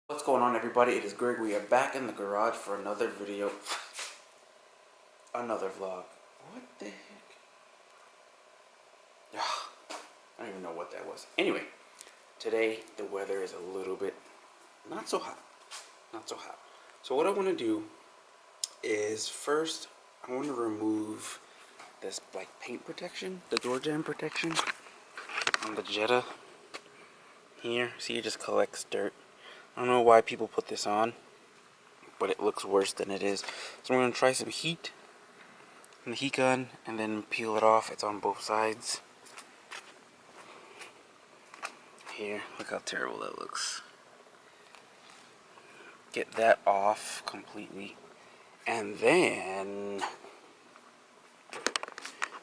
What's going on, everybody? It is Greg. We are back in the garage for another video. Another vlog. What the heck? I don't even know what that was. Anyway, today the weather is a little bit not so hot. Not so hot. So what I want to do is first I want to remove this like paint protection, the door jamb protection on the Jetta here. See, it just collects dirt. I don't know why people put this on, but it looks worse than it is. So I'm going to try some heat in the heat gun and then peel it off. It's on both sides. Here, look how terrible that looks. Get that off completely. And then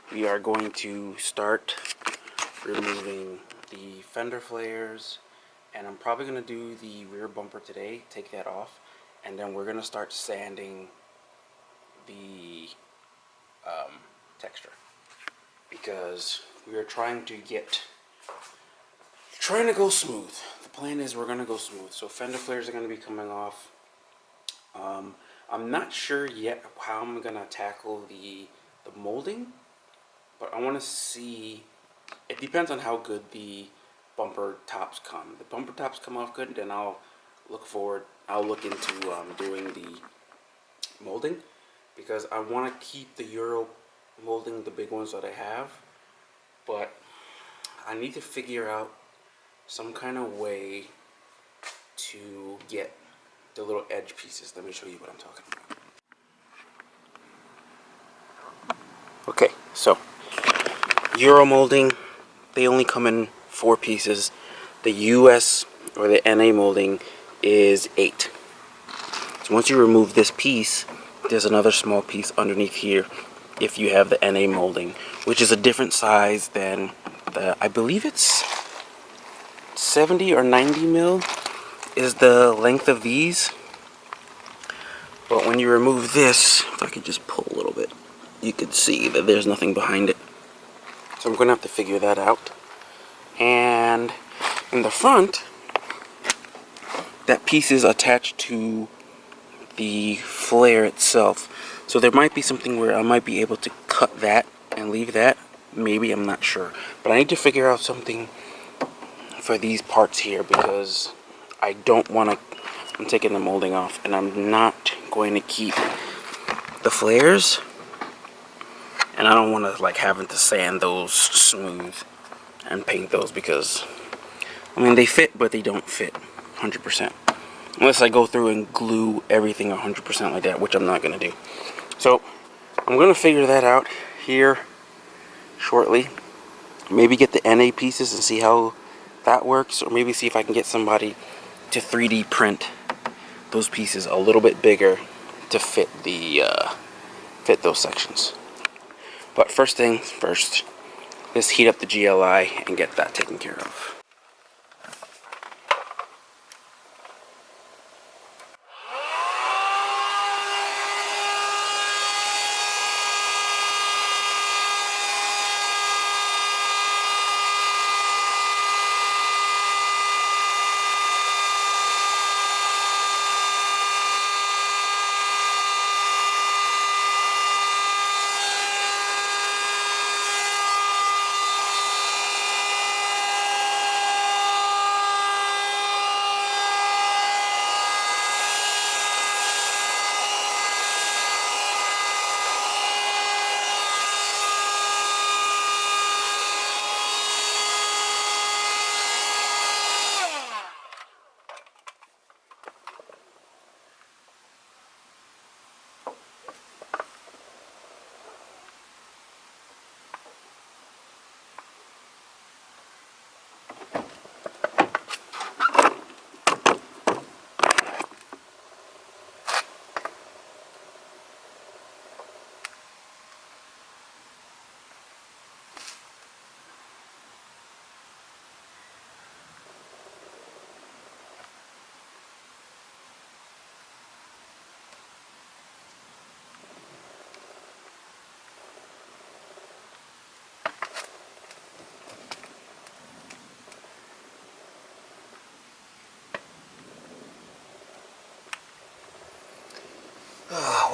we are going to start removing the fender flares. And I'm probably going to do the rear bumper today, take that off. And then we're going to start sanding the texture. Because we are trying to go smooth. The plan is we're going to go smooth. So fender flares are going to be coming off. I'm not sure yet how I'm going to tackle the molding. But I want to see, it depends on how good the bumper tops come. If the bumper tops come off good, then I'll look into doing the molding, because I want to keep the Euro molding, the big ones that I have, but I need to figure out some kind of way to get the little edge pieces. Let me show you what I'm talking about. Okay, so Euro molding, they only come in 4 pieces. The US or the NA molding is 8. So once you remove this piece, there's another small piece underneath here if you have the NA molding, which is a different size than the, I believe it's 70 or 90 mil is the length of these. But when you remove this, if I could just pull a little bit, you could see that there's nothing behind it. So I'm going to have to figure that out. And in the front, that piece is attached to the flare itself. So there might be something where I might be able to cut that and leave that. Maybe, I'm not sure. But I need to figure out something for these parts here, because I don't want to, I'm taking the molding off, and I'm not going to keep the flares. And I don't want to like having to sand those smooth and paint those, because I mean they fit, but they don't fit 100%. Unless I go through and glue everything 100% like that, which I'm not going to do. So I'm going to figure that out here shortly. Maybe get the NA pieces and see how that works, or maybe see if I can get somebody to 3D print those pieces a little bit bigger to fit the fit those sections. But first things first, let's heat up the GLI and get that taken care of.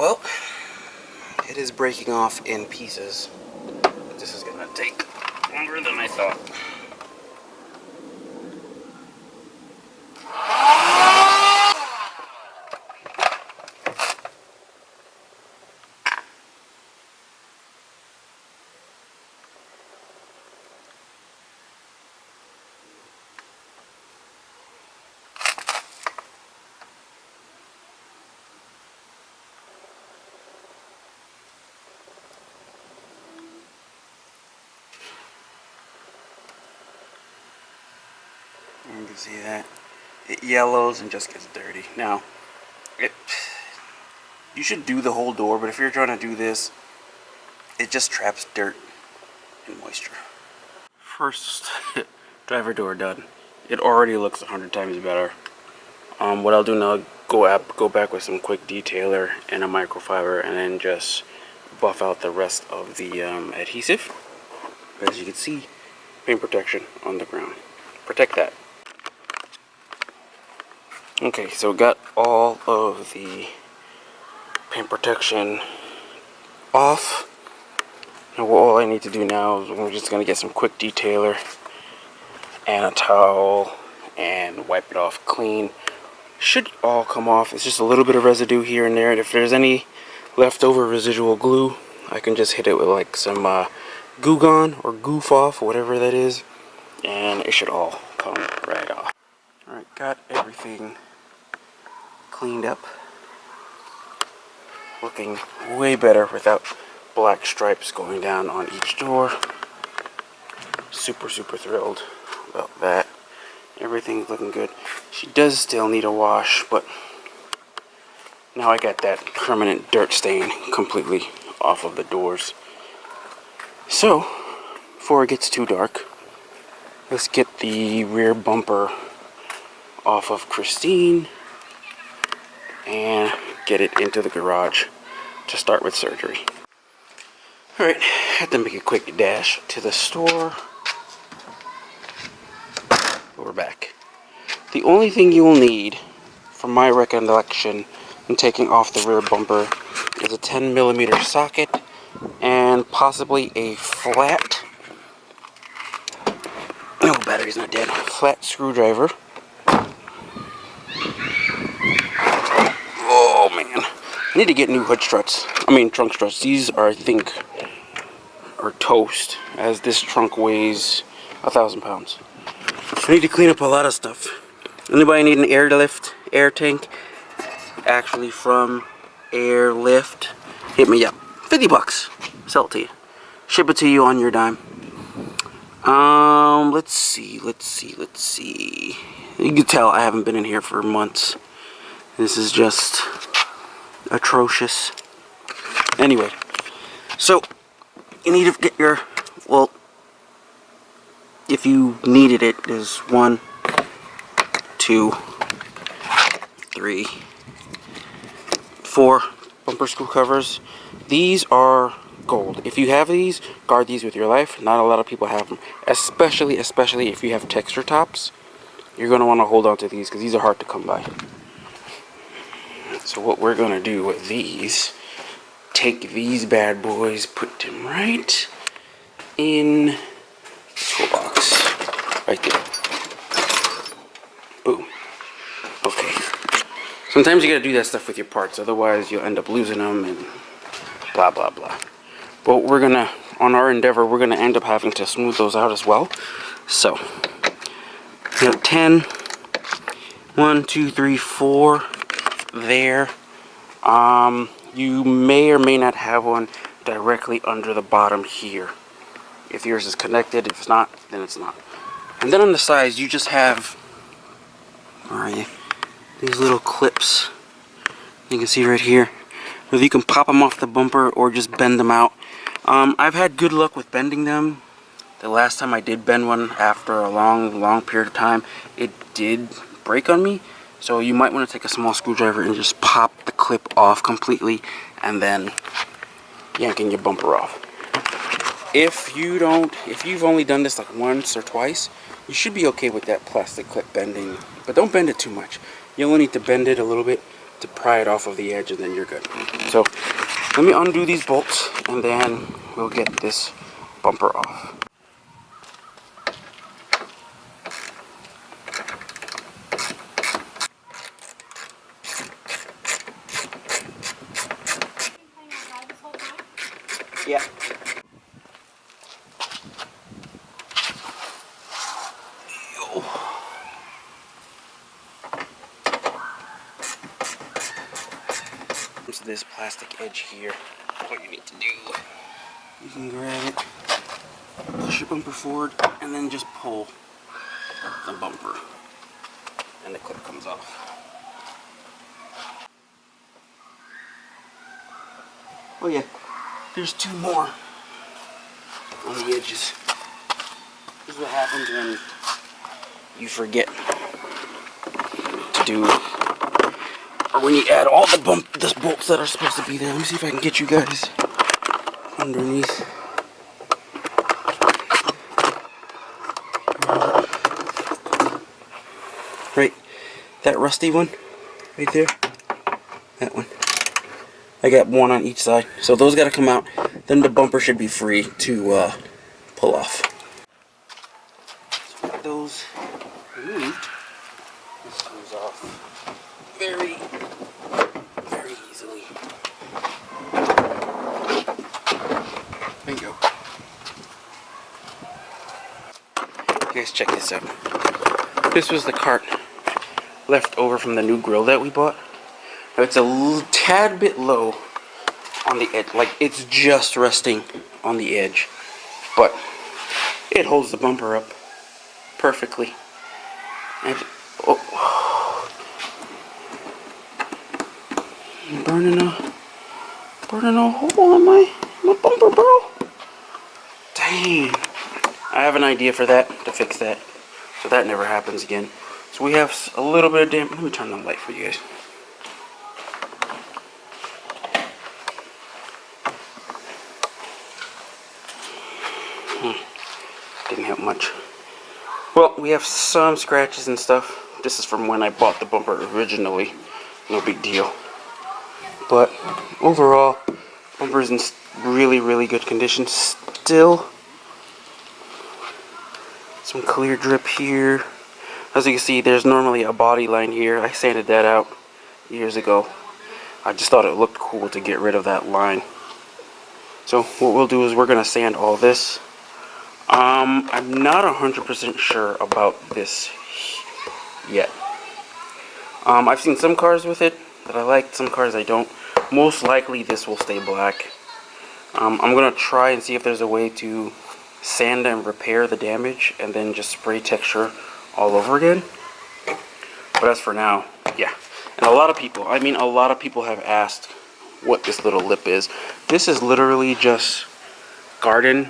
Well, it is breaking off in pieces. This is gonna take longer than I thought. You can see that. It yellows and just gets dirty. Now, you should do the whole door, but if you're trying to do this, it just traps dirt and moisture. First driver door done. It already looks 100 times better. What I'll do now, go back with some quick detailer and a microfiber, and then just buff out the rest of the adhesive. As you can see, paint protection on the ground. Protect that. Okay, so got all of the paint protection off. Now all I need to do now is we're just going to get some quick detailer and a towel and wipe it off clean. Should all come off. It's just a little bit of residue here and there, and if there's any leftover residual glue, I can just hit it with like some Goo Gone or Goof Off, whatever that is, and it should all come right off. Alright, got everything cleaned up. Looking way better without black stripes going down on each door. Super thrilled about that. Everything's looking good. She does still need a wash, but now I got that permanent dirt stain completely off of the doors. So, before it gets too dark, let's get the rear bumper off of Christine and get it into the garage to start with surgery. Alright, had to make a quick dash to the store. We're back. The only thing you will need, from my recollection, in taking off the rear bumper is a 10mm socket and possibly a flat, no, battery's not dead, flat screwdriver. Oh man, I need to get new hood struts. Trunk struts. These are, I think, are toast, as this trunk weighs 1,000 pounds. I need to clean up a lot of stuff. Anybody need an airlift, air tank? Actually from Airlift, hit me up. 50 bucks. Sell it to you. Ship it to you on your dime. Let's see. You can tell I haven't been in here for months. This is just atrocious. Anyway, so you need to get your, well, if you needed it, there's 1, 2, 3, 4 bumper screw covers. These are gold. If you have these, guard these with your life. Not a lot of people have them, especially if you have texture tops. You're going to want to hold on to these because these are hard to come by. So what we're going to do with these, take these bad boys, put them right in the toolbox. Right there. Boom. Okay. Sometimes you got to do that stuff with your parts, otherwise you'll end up losing them and blah blah blah. But we're going to, on our endeavor, we're going to end up having to smooth those out as well. So, we have 10, 1, 2, 3, 4 there. You may or may not have one directly under the bottom here. If yours is connected, if it's not, then it's not. And then on the sides, you just have, where are you? These little clips. You can see right here. Whether you can pop them off the bumper or just bend them out. I've had good luck with bending them. The last time I did bend one after a long period of time, it did break on me. So you might want to take a small screwdriver and just pop the clip off completely and then yanking your bumper off. If you've only done this like once or twice, you should be okay with that plastic clip bending, but don't bend it too much. You only need to bend it a little bit to pry it off of the edge and then you're good. So Let me undo these bolts and then we'll get this bumper off. Yeah. So this plastic edge here, what you need to do, you can grab it, push your bumper forward, and then just pull the bumper, and the clip comes off. Oh yeah, there's two more on the edges. This is what happens when you forget to do, or when you add all the bolts that are supposed to be there. Let me see if I can get you guys underneath. Right, that rusty one, right there, that one. I got one on each side, so those got to come out. Then the bumper should be free to pull off. So with those removed, this comes off very, very easily. There you go. You guys check this out. This was the cart left over from the new grill that we bought. Now it's a tad bit low on the edge, like it's just resting on the edge, but it holds the bumper up perfectly. And I'm burning a hole in my bumper, bro. Dang. I have an idea for that, to fix that, so that never happens again. So we have a little bit of damage. Let me turn on the light for you guys. Didn't help much. Well, we have some scratches and stuff. This is from when I bought the bumper originally. No big deal. But overall, bumper is in really, really good condition still. Some clear drip here. As you can see, there's normally a body line here. I sanded that out years ago. I just thought it looked cool to get rid of that line. So what we'll do is we're going to sand all this. I'm not 100% sure about this yet. I've seen some cars with it that I like, some cars I don't. Most likely this will stay black. I'm going to try and see if there's a way to sand and repair the damage and then just spray texture all over again. But as for now, yeah. And a lot of people have asked what this little lip is. This is literally just garden,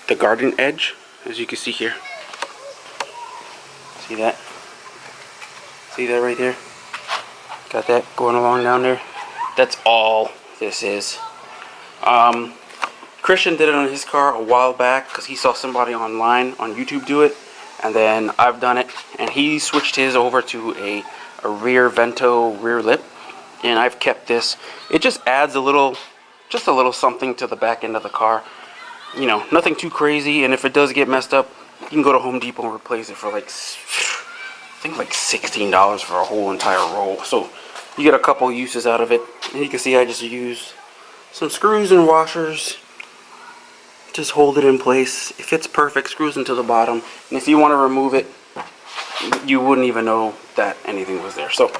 the garden edge, as you can see here. See that? See that right there? Got that going along down there? That's all this is. Christian did it on his car a while back because he saw somebody online on YouTube do it, and then I've done it, and he switched his over to a rear vento rear lip, and I've kept this. It just adds a little something to the back end of the car. You know, nothing too crazy, and if it does get messed up, you can go to Home Depot and replace it for like, I think like $16 for a whole entire roll. So you get a couple uses out of it. And you can see I just used some screws and washers. Just hold it in place. It fits perfect, screws into the bottom. And if you want to remove it, you wouldn't even know that anything was there. So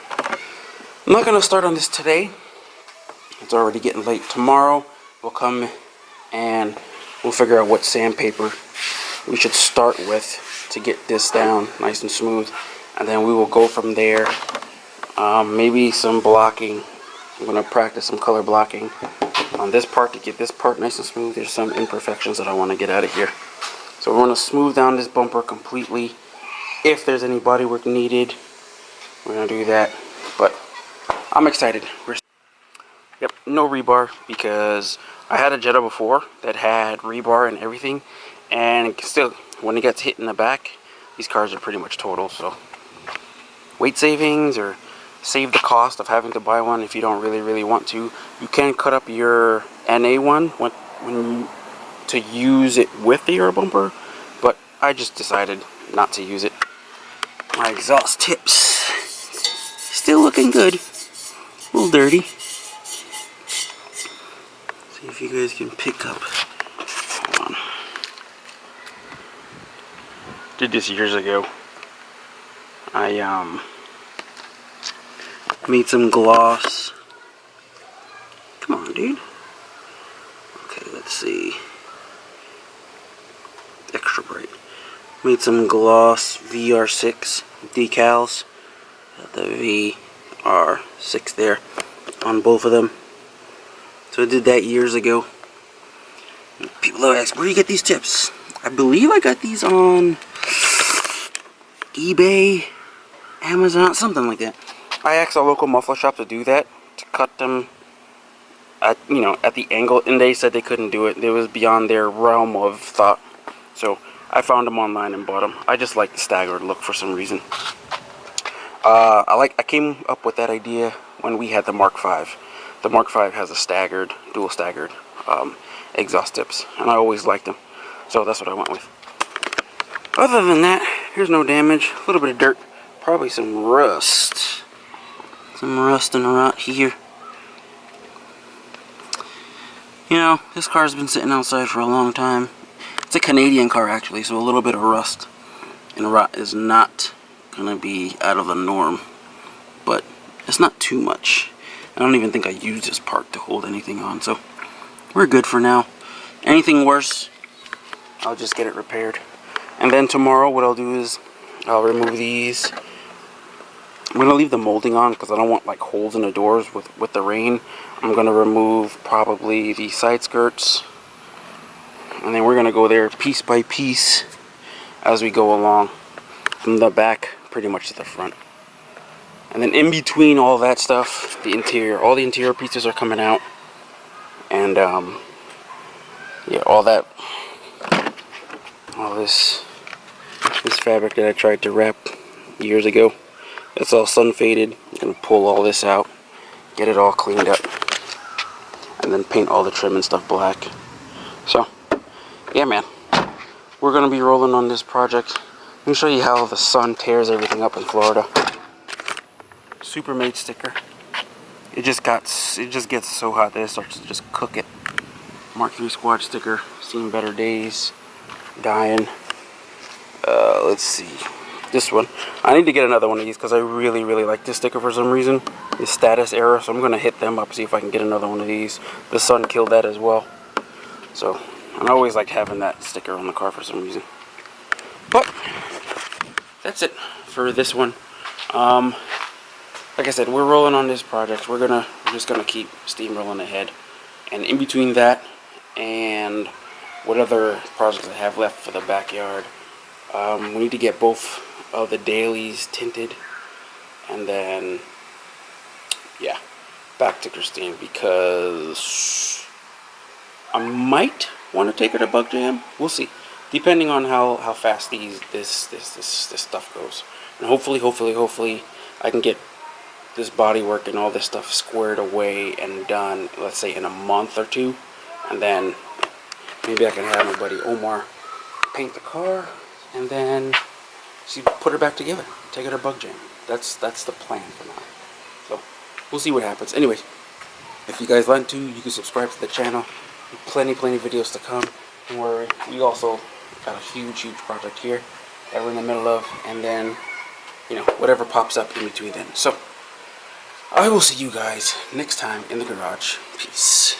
I'm not going to start on this today. It's already getting late. Tomorrow we'll come and we'll figure out what sandpaper we should start with to get this down nice and smooth, and then we will go from there. Maybe some blocking. I'm going to practice some color blocking on this part to get this part nice and smooth. There's some imperfections that I want to get out of here. So we're going to smooth down this bumper completely. If there's any body work needed, we're going to do that. But I'm excited. Yep, no rebar, because I had a Jetta before that had rebar and everything, and still, when it gets hit in the back, these cars are pretty much total. So weight savings or save the cost of having to buy one if you don't really want to. You can cut up your NA one to use it with the air bumper, but I just decided not to use it. My exhaust tips still looking good, a little dirty. See if you guys can pick up. Hold on. Did this years ago. I made some gloss. Come on, dude. Okay, let's see. Extra bright. Made some gloss VR6 decals. Got the VR6 there on both of them. So I did that years ago. People always ask, where do you get these tips? I believe I got these on eBay, Amazon, something like that. I asked a local muffler shop to do that, to cut them at, at the angle, and they said they couldn't do it. It was beyond their realm of thought. So I found them online and bought them. I just like the staggered look for some reason. I came up with that idea when we had the Mark V. The Mark V has a dual staggered exhaust tips, and I always liked them. So that's what I went with. Other than that, here's no damage. A little bit of dirt. Probably some rust. Some rust and rot here. You know, this car's been sitting outside for a long time. It's a Canadian car actually, so a little bit of rust and rot is not gonna be out of the norm. But it's not too much. I don't even think I used this part to hold anything on, so we're good for now. Anything worse, I'll just get it repaired. And then tomorrow what I'll do is I'll remove these. I'm going to leave the molding on because I don't want like holes in the doors with the rain. I'm going to remove probably the side skirts. And then we're going to go there piece by piece as we go along. From the back pretty much to the front. And then in between all that stuff, the interior, all the interior pieces are coming out. And yeah, all this fabric that I tried to wrap years ago, it's all sun faded. I'm gonna pull all this out, get it all cleaned up, and then paint all the trim and stuff black. So yeah, man, we're gonna be rolling on this project. Let me show you how the sun tears everything up in Florida. Supermade sticker. It just gets so hot that it starts to just cook it. Mark III Squad sticker. Seen better days. Dying. Let's see. This one. I need to get another one of these because I really like this sticker for some reason. The status error. So I'm going to hit them up, see if I can get another one of these. The sun killed that as well. So, I always liked having that sticker on the car for some reason. But, that's it for this one. Like I said, we're rolling on this project. We're just gonna keep steamrolling ahead. And in between that and what other projects I have left for the backyard, we need to get both of the dailies tinted, and then yeah, back to Christine because I might want to take her to Bug Jam. We'll see, depending on how fast this stuff goes. And hopefully I can get this body work and all this stuff squared away and done, let's say in a month or two, and then maybe I can have my buddy Omar paint the car and then put her back together, take her to Bug Jam. That's the plan for now. So we'll see what happens. Anyway, if you guys want to, you can subscribe to the channel. Plenty videos to come. Don't worry. We also got a huge project here that we're in the middle of, and then whatever pops up in between then. So I will see you guys next time in the garage. Peace.